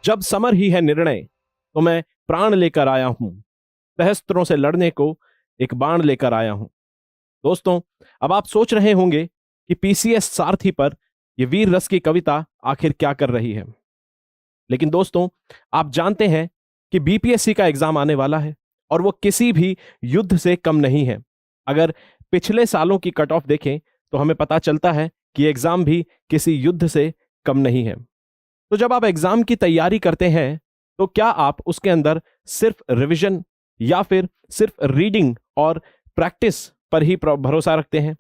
जब समर ही है निर्णय तो मैं प्राण लेकर आया हूं, सहस्त्रों से लड़ने को एक बाण लेकर आया हूं। दोस्तों, अब आप सोच रहे होंगे कि पीसीएस सारथी पर यह वीर रस की कविता आखिर क्या कर रही है। लेकिन दोस्तों, आप जानते हैं कि बीपीएससी का एग्जाम आने वाला है और वो किसी भी युद्ध से कम नहीं है। अगर पिछले सालों की कट ऑफ देखें तो हमें पता चलता है कि एग्जाम भी किसी युद्ध से कम नहीं है। तो जब आप एग्जाम की तैयारी करते हैं तो क्या आप उसके अंदर सिर्फ रिवीजन या फिर सिर्फ रीडिंग और प्रैक्टिस पर ही भरोसा रखते हैं?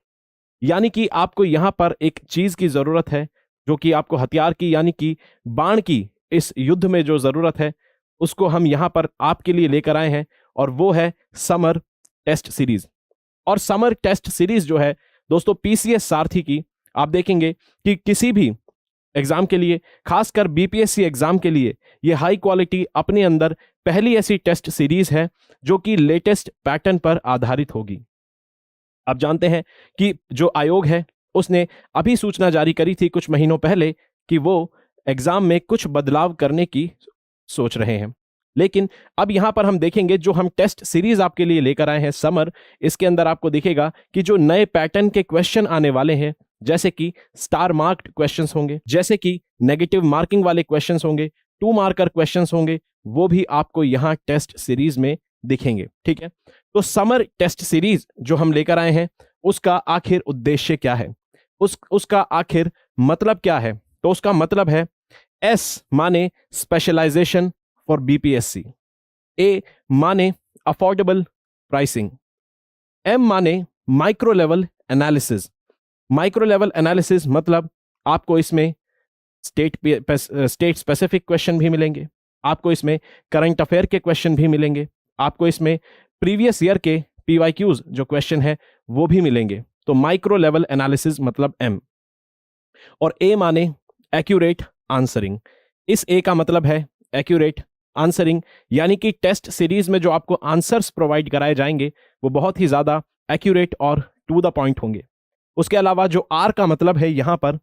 यानी कि आपको यहां पर एक चीज की जरूरत है, जो कि आपको हथियार की यानी कि बाण की इस युद्ध में जो जरूरत है उसको हम यहां पर आपके लिए लेकर आए हैं, और वो है समर टेस्ट सीरीज। और समर टेस्ट सीरीज जो है दोस्तों पीसीएस सारथी की, आप देखेंगे कि किसी भी एग्जाम के लिए, खासकर बीपीएससी एग्जाम के लिए, ये हाई क्वालिटी अपने अंदर पहली ऐसी टेस्ट सीरीज है जो कि लेटेस्ट पैटर्न पर आधारित होगी। आप जानते हैं कि जो आयोग है उसने अभी सूचना जारी करी थी कुछ महीनों पहले कि वो एग्जाम में कुछ बदलाव करने की सोच रहे हैं। लेकिन अब यहां पर हम देखेंगे जो हम टेस्ट सीरीज आपके लिए लेकर आए हैं समर, इसके अंदर आपको दिखेगा कि जो नए पैटर्न के क्वेश्चन आने वाले हैं, जैसे कि स्टार मार्क्ड क्वेश्चंस होंगे, जैसे कि नेगेटिव मार्किंग वाले क्वेश्चंस होंगे, 2 मार्कर क्वेश्चंस होंगे, वो भी आपको यहां टेस्ट सीरीज में दिखेंगे। ठीक है, तो समर टेस्ट सीरीज जो हम लेकर आए हैं उसका आखिर उद्देश्य क्या है, उसका आखिर मतलब क्या है? तो उसका मतलब है एस माने स्पेशलाइजेशन फॉर बीपीएससी, ए माने अफोर्डेबल प्राइसिंग, एम माने micro level analysis. Micro level analysis मतलब आपको इसमें स्टेट स्पेसिफिक क्वेश्चन भी मिलेंगे, आपको इसमें करंट अफेयर के क्वेश्चन भी मिलेंगे, आपको इसमें प्रीवियस ईयर के पीवाईक्यूज जो क्वेश्चन है वो भी मिलेंगे। तो माइक्रो लेवल एनालिसिस मतलब एम। और ए माने एक्यूरेट आंसरिंग। इस ए का मतलब है एक्यूरेट आंसरिंग, यानी कि टेस्ट सीरीज में जो आपको आंसर्स प्रोवाइड कराए जाएंगे वो बहुत ही ज्यादा एक्यूरेट और टू द पॉइंट होंगे। उसके अलावा जो आर का मतलब है यहां पर,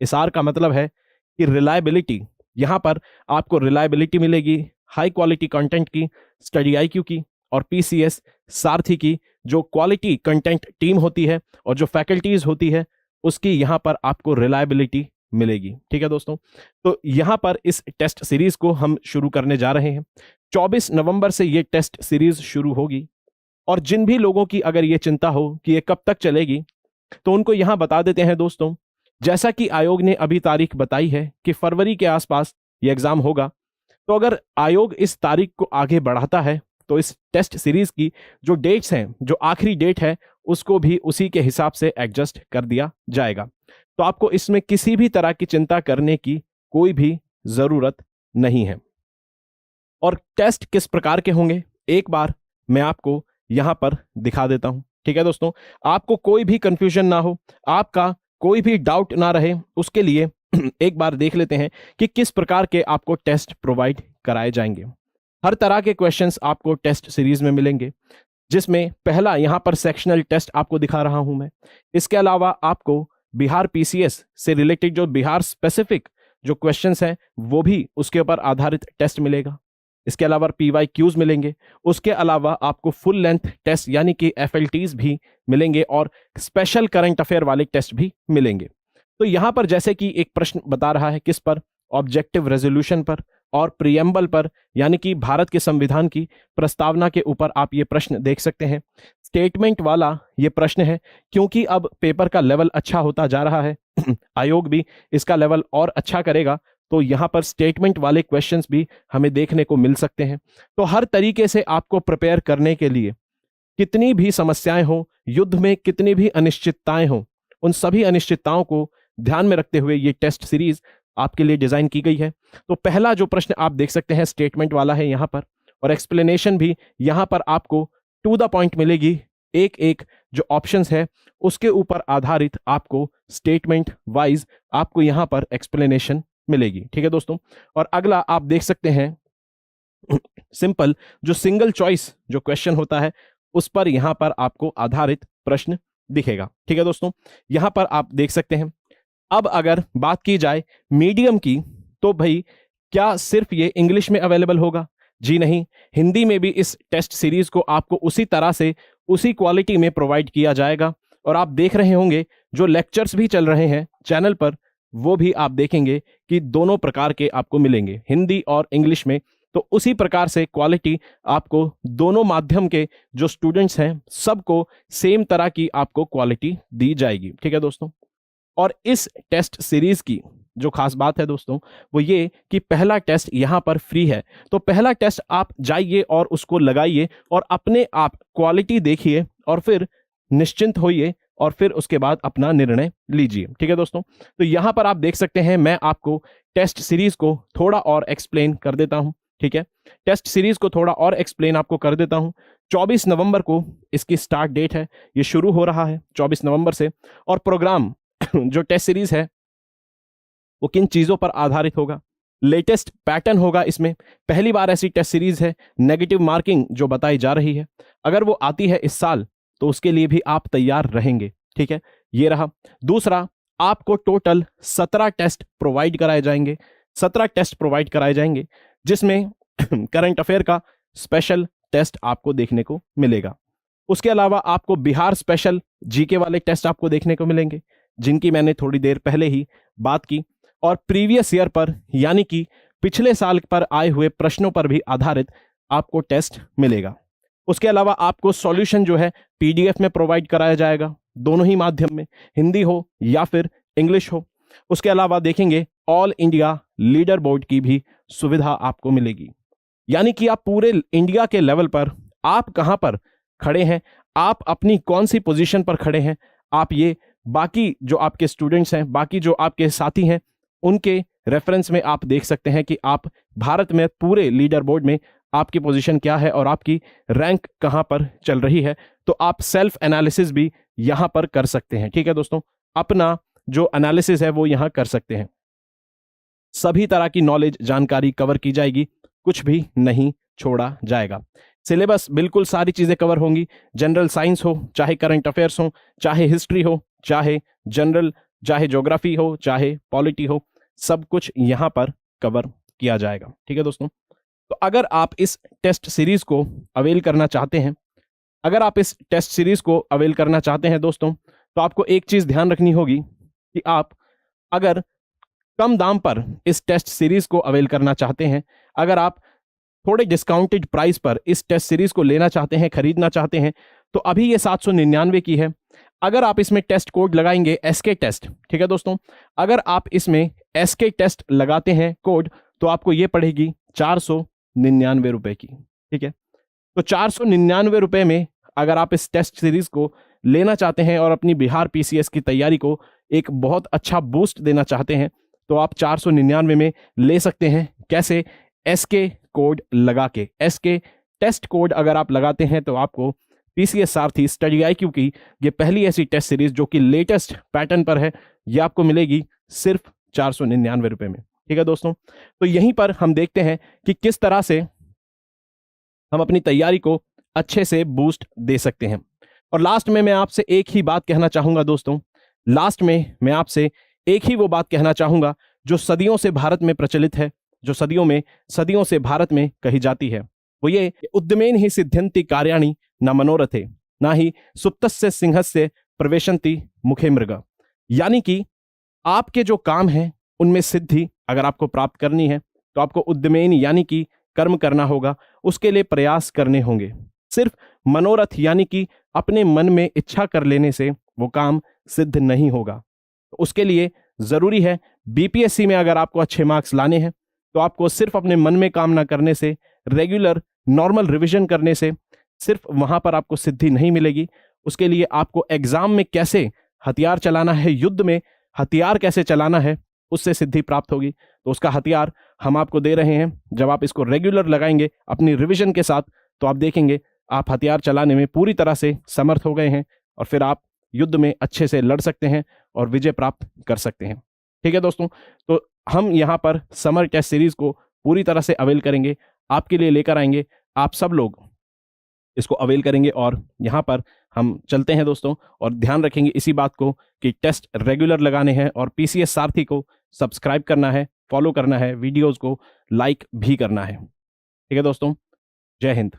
इस आर का मतलब है कि रिलायबिलिटी। यहां पर आपको रिलायबिलिटी मिलेगी हाई क्वालिटी कंटेंट की, स्टडी आईक्यू की, और पीसीएस सारथी की जो क्वालिटी कंटेंट टीम होती है और जो फैकल्टीज होती है उसकी यहां पर आपको रिलायबिलिटी मिलेगी। ठीक है दोस्तों, तो यहां पर इस टेस्ट सीरीज को हम शुरू करने जा रहे हैं। 24 नवंबर से ये टेस्ट सीरीज शुरू होगी, और जिन भी लोगों की अगर ये चिंता हो कि ये कब तक चलेगी तो उनको यहां बता देते हैं दोस्तों, जैसा कि आयोग ने अभी तारीख बताई है कि फरवरी के आसपास ये एग्जाम होगा, तो अगर आयोग इस तारीख को आगे बढ़ाता है तो इस टेस्ट सीरीज की जो डेट्स हैं, जो आखिरी डेट है, उसको भी उसी के हिसाब से एडजस्ट कर दिया जाएगा। तो आपको इसमें किसी भी तरह की चिंता करने की कोई भी जरूरत नहीं है। और टेस्ट किस प्रकार के होंगे एक बार मैं आपको यहां पर दिखा देता हूं। ठीक है दोस्तों, आपको कोई भी कंफ्यूजन ना हो, आपका कोई भी डाउट ना रहे, उसके लिए एक बार देख लेते हैं कि किस प्रकार के आपको टेस्ट प्रोवाइड कराए जाएंगे। हर तरह के क्वेश्चंस आपको टेस्ट सीरीज में मिलेंगे, जिसमें पहला यहां पर सेक्शनल टेस्ट आपको दिखा रहा हूं मैं। इसके अलावा आपको बिहार पीसीएस से रिलेटेड जो बिहार स्पेसिफिक जो क्वेश्चंस हैं वो भी उसके ऊपर आधारित टेस्ट मिलेगा। इसके अलावा पीवाईक्यूज मिलेंगे, उसके अलावा आपको फुल लेंथ टेस्ट यानी कि एफएलटीज भी मिलेंगे, और स्पेशल करंट अफेयर वाले टेस्ट भी मिलेंगे। तो यहां पर जैसे कि एक प्रश्न बता रहा है किस पर, ऑब्जेक्टिव रेजोल्यूशन पर और प्रियम्बल पर, यानी कि भारत के संविधान की प्रस्तावना के ऊपर आप ये प्रश्न देख सकते हैं। स्टेटमेंट वाला ये प्रश्न है, क्योंकि अब पेपर का लेवल अच्छा होता जा रहा है आयोग भी इसका लेवल और अच्छा करेगा, तो यहां पर स्टेटमेंट वाले क्वेश्चंस भी हमें देखने को मिल सकते हैं। तो हर तरीके से आपको प्रिपेयर करने के लिए, कितनी भी समस्याएं हो, युद्ध में कितनी भी अनिश्चितताएं हो, उन सभी अनिश्चितताओं को ध्यान में रखते हुए ये टेस्ट सीरीज आपके लिए डिजाइन की गई है। तो पहला जो प्रश्न आप देख सकते हैं स्टेटमेंट वाला है यहां पर, और एक्सप्लेनेशन भी यहां पर आपको टू द पॉइंट मिलेगी। एक एक जो ऑप्शंस है उसके ऊपर आधारित आपको स्टेटमेंट वाइज आपको यहां पर एक्सप्लेनेशन मिलेगी। ठीक है दोस्तों, और अगला आप देख सकते हैं सिंपल जो सिंगल चॉइस जो क्वेश्चन होता है उस पर यहां पर आपको आधारित प्रश्न दिखेगा। ठीक है दोस्तों, यहां पर आप देख सकते हैं। अब अगर बात की जाए मीडियम की, तो भाई क्या सिर्फ ये इंग्लिश में अवेलेबल होगा? जी नहीं, हिंदी में भी इस टेस्ट सीरीज को आपको उसी तरह से उसी क्वालिटी में प्रोवाइड किया जाएगा। और आप देख रहे होंगे जो लेक्चर्स भी चल रहे हैं चैनल पर, वो भी आप देखेंगे कि दोनों प्रकार के आपको मिलेंगे, हिंदी और इंग्लिश में। तो उसी प्रकार से क्वालिटी आपको दोनों माध्यम के जो स्टूडेंट्स हैं सबको सेम तरह की आपको क्वालिटी दी जाएगी। ठीक है दोस्तों। और इस टेस्ट सीरीज की जो खास बात है दोस्तों, वो ये कि पहला टेस्ट यहाँ पर फ्री है। तो पहला टेस्ट आप जाइए और उसको लगाइए और अपने आप क्वालिटी देखिए और फिर निश्चिंत होइए और फिर उसके बाद अपना निर्णय लीजिए। ठीक है दोस्तों। तो यहाँ पर आप देख सकते हैं, मैं आपको टेस्ट सीरीज को थोड़ा और एक्सप्लेन कर देता हूँ। ठीक है, टेस्ट सीरीज को थोड़ा और एक्सप्लेन आपको कर देता हूँ। 24 नवंबर को इसकी स्टार्ट डेट है, ये शुरू हो रहा है 24 नवंबर से। और प्रोग्राम जो टेस्ट सीरीज है वो किन चीजों पर आधारित होगा? लेटेस्ट पैटर्न होगा इसमें, पहली बार ऐसी टेस्ट सीरीज है। नेगेटिव मार्किंग जो बताई जा रही है, अगर वो आती है इस साल तो उसके लिए भी आप तैयार रहेंगे। ठीक है, ये रहा। दूसरा, आपको टोटल 17 टेस्ट प्रोवाइड कराए जाएंगे। 17 टेस्ट प्रोवाइड कराए जाएंगे जिसमें करंट अफेयर का स्पेशल टेस्ट आपको देखने को मिलेगा। उसके अलावा आपको बिहार स्पेशल जीके वाले टेस्ट आपको देखने को मिलेंगे, जिनकी मैंने थोड़ी देर पहले ही बात की। और प्रीवियस ईयर पर यानी कि पिछले साल पर आए हुए प्रश्नों पर भी आधारित आपको टेस्ट मिलेगा। उसके अलावा आपको सॉल्यूशन जो है पीडीएफ में प्रोवाइड कराया जाएगा, दोनों ही माध्यम में, हिंदी हो या फिर इंग्लिश हो। उसके अलावा देखेंगे ऑल इंडिया लीडर बोर्ड की भी सुविधा आपको मिलेगी, यानी कि आप पूरे इंडिया के लेवल पर आप कहां पर खड़े हैं, आप अपनी कौन सी पोजीशन पर खड़े हैं, आप ये बाकी जो आपके स्टूडेंट्स हैं, बाकी जो आपके साथी हैं, उनके रेफरेंस में आप देख सकते हैं कि आप भारत में पूरे लीडर बोर्ड में आपकी पोजीशन क्या है और आपकी रैंक कहां पर चल रही है। तो आप सेल्फ एनालिसिस भी यहां पर कर सकते हैं। ठीक है दोस्तों, अपना जो एनालिसिस है वो यहां कर सकते हैं। सभी तरह की नॉलेज जानकारी कवर की जाएगी, कुछ भी नहीं छोड़ा जाएगा। सिलेबस बिल्कुल सारी चीजें कवर होंगी, जनरल साइंस हो, चाहे करंट अफेयर्स हो, चाहे हिस्ट्री हो, चाहे जनरल, चाहे ज्योग्राफी हो, चाहे पॉलिटी हो, सब कुछ यहां पर कवर किया जाएगा। ठीक है दोस्तों। तो अगर आप इस टेस्ट सीरीज को अवेल करना चाहते हैं, अगर आप इस टेस्ट सीरीज को अवेल करना चाहते हैं दोस्तों, तो आपको एक चीज ध्यान रखनी होगी कि आप अगर कम दाम पर इस टेस्ट सीरीज को अवेल करना चाहते हैं, अगर आप थोड़े डिस्काउंटेड प्राइस पर इस टेस्ट सीरीज को लेना चाहते हैं, खरीदना चाहते हैं, तो अभी ये 799 की है। अगर आप इसमें टेस्ट कोड लगाएंगे एसके टेस्ट, ठीक है दोस्तों, अगर आप इसमें एसके टेस्ट लगाते हैं कोड, तो आपको ये पड़ेगी 499 रुपए की। ठीक है, तो 499 रुपए में अगर आप इस टेस्ट सीरीज को लेना चाहते हैं और अपनी बिहार पीसीएस की तैयारी को एक बहुत अच्छा बूस्ट देना चाहते हैं, तो आप 499 में ले सकते हैं। कैसे? एसके कोड लगा के। एसके टेस्ट कोड अगर आप लगाते हैं तो आपको पीसीएस सारथी स्टडी आईक्यू की ये पहली ऐसी टेस्ट सीरीज जो कि लेटेस्ट पैटर्न पर है, ये आपको मिलेगी सिर्फ 499 रुपए में। ठीक है दोस्तों, तो यहीं पर हम देखते हैं कि किस तरह से हम अपनी तैयारी को अच्छे से बूस्ट दे सकते हैं। और लास्ट में मैं आपसे एक ही बात कहना चाहूंगा दोस्तों, लास्ट में मैं आपसे एक ही वो बात कहना चाहूंगा जो सदियों से भारत में प्रचलित है, जो सदियों से भारत में कही जाती है। वो ये, उद्यमेन ही सिद्ध्यन्ति कार्याणि न मनोरथे, ना ही सुप्तस्य सिंहस्य प्रवेशन्ति मुखे मृग। यानी कि आपके जो काम हैं उनमें सिद्धि अगर आपको प्राप्त करनी है तो आपको उद्यमेन यानी कि कर्म करना होगा, उसके लिए प्रयास करने होंगे। सिर्फ मनोरथ यानी कि अपने मन में इच्छा कर लेने से वो काम सिद्ध नहीं होगा। तो उसके लिए जरूरी है, बीपीएससी में अगर आपको अच्छे मार्क्स लाने हैं तो आपको सिर्फ अपने मन में काम ना करने से, रेगुलर नॉर्मल रिवीजन करने से सिर्फ वहां पर आपको सिद्धि नहीं मिलेगी। उसके लिए आपको एग्जाम में कैसे हथियार चलाना है, युद्ध में हथियार कैसे चलाना है, उससे सिद्धि प्राप्त होगी। तो उसका हथियार हम आपको दे रहे हैं। जब आप इसको रेगुलर लगाएंगे अपनी रिवीजन के साथ, तो आप देखेंगे आप हथियार चलाने में पूरी तरह से समर्थ हो गए हैं और फिर आप युद्ध में अच्छे से लड़ सकते हैं और विजय प्राप्त कर सकते हैं। ठीक है दोस्तों, तो हम यहाँ पर समर टेस्ट सीरीज को पूरी तरह से अवेल करेंगे, आपके लिए लेकर आएंगे। आप सब लोग इसको अवेल करेंगे और यहाँ पर हम चलते हैं दोस्तों। और ध्यान रखेंगे इसी बात को कि टेस्ट रेगुलर लगाने हैं और पीसीएस सारथी को सब्सक्राइब करना है, फॉलो करना है, वीडियोस को लाइक भी करना है। ठीक है दोस्तों, जय हिंद।